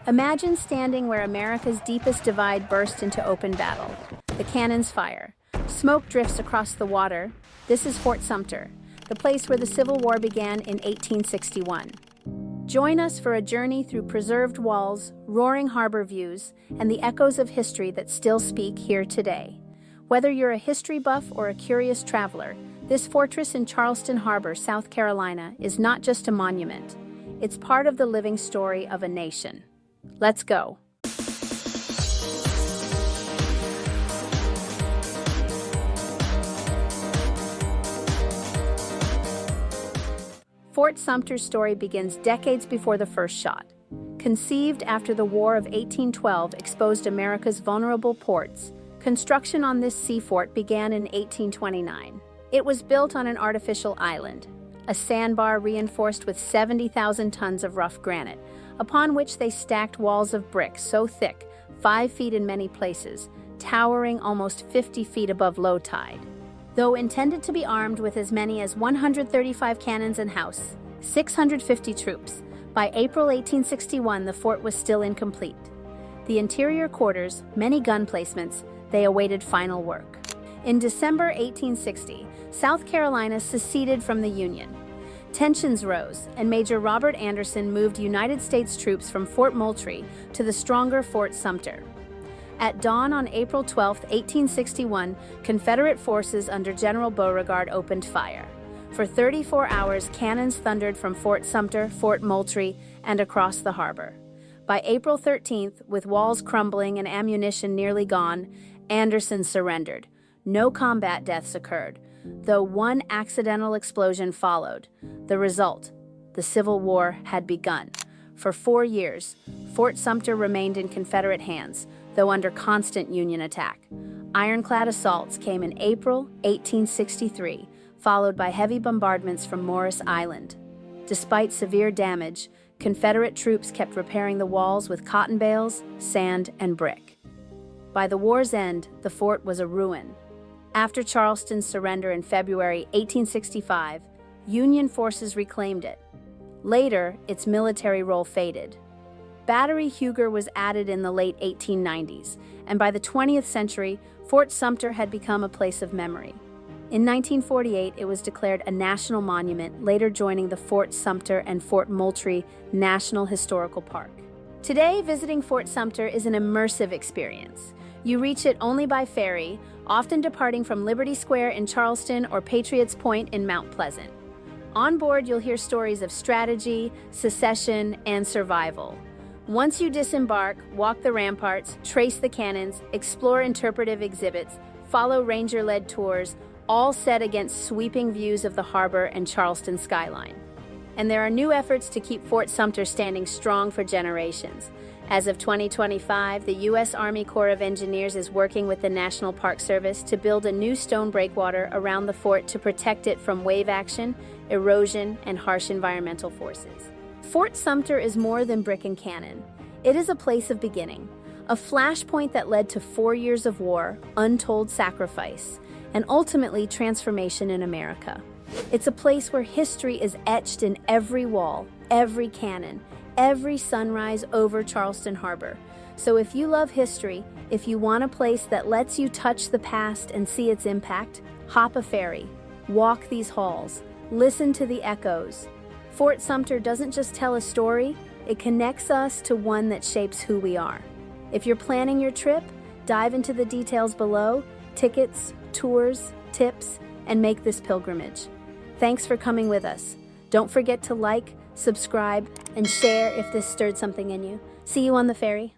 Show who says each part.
Speaker 1: Imagine standing where America's deepest divide burst into open battle. The cannons fire. Smoke drifts across the water. This is Fort Sumter, the place where the Civil War began in 1861. Join us for a journey through preserved walls, roaring harbor views, and the echoes of history that still speak here today. Whether you're a history buff or a curious traveler, this fortress in Charleston Harbor, South Carolina, is not just a monument. It's part of the living story of a nation. Let's go. Fort Sumter's story begins decades before the first shot. Conceived after the War of 1812 exposed America's vulnerable ports, construction on this sea fort began in 1829. It was built on an artificial island, a sandbar reinforced with 70,000 tons of rough granite, upon which they stacked walls of brick so thick, 5 feet in many places, towering almost 50 feet above low tide. Though intended to be armed with as many as 135 cannons and house 650 troops, by April 1861 the fort was still incomplete. The interior quarters, many gun placements, they awaited final work. In December 1860, South Carolina seceded from the Union. Tensions rose, and Major Robert Anderson moved United States troops from Fort Moultrie to the stronger Fort Sumter. At dawn on April 12, 1861, Confederate forces under General Beauregard opened fire. For 34 hours, cannons thundered from Fort Sumter, Fort Moultrie, and across the harbor. By April 13th, with walls crumbling and ammunition nearly gone, Anderson surrendered. No combat deaths occurred, though one accidental explosion followed. The result: the Civil War had begun. For 4 years, Fort Sumter remained in Confederate hands, though under constant Union attack. Ironclad assaults came in April 1863, followed by heavy bombardments from Morris Island. Despite severe damage, Confederate troops kept repairing the walls with cotton bales, sand, and brick. By the war's end, the fort was a ruin. After Charleston's surrender in February 1865, Union forces reclaimed it. Later, its military role faded. Battery Huger was added in the late 1890s, and by the 20th century, Fort Sumter had become a place of memory. In 1948, it was declared a national monument, later joining the Fort Sumter and Fort Moultrie National Historical Park. Today, visiting Fort Sumter is an immersive experience. You reach it only by ferry, often departing from Liberty Square in Charleston or Patriots Point in Mount Pleasant. On board, you'll hear stories of strategy, secession, and survival. Once you disembark, walk the ramparts, trace the cannons, explore interpretive exhibits, follow ranger-led tours, all set against sweeping views of the harbor and Charleston skyline. And there are new efforts to keep Fort Sumter standing strong for generations. As of 2025, the U.S. Army Corps of Engineers is working with the National Park Service to build a new stone breakwater around the fort to protect it from wave action, erosion, and harsh environmental forces. Fort Sumter is more than brick and cannon. It is a place of beginning, a flashpoint that led to 4 years of war, untold sacrifice, and ultimately transformation in America. It's a place where history is etched in every wall, every cannon, every sunrise over Charleston Harbor. So if you love history, if you want a place that lets you touch the past and see its impact, hop a ferry, walk these halls, listen to the echoes. Fort Sumter doesn't just tell a story, it connects us to one that shapes who we are. If you're planning your trip, dive into the details below, tickets, tours, tips, and make this pilgrimage. Thanks for coming with us. Don't forget to like, subscribe, and share if this stirred something in you. See you on the ferry.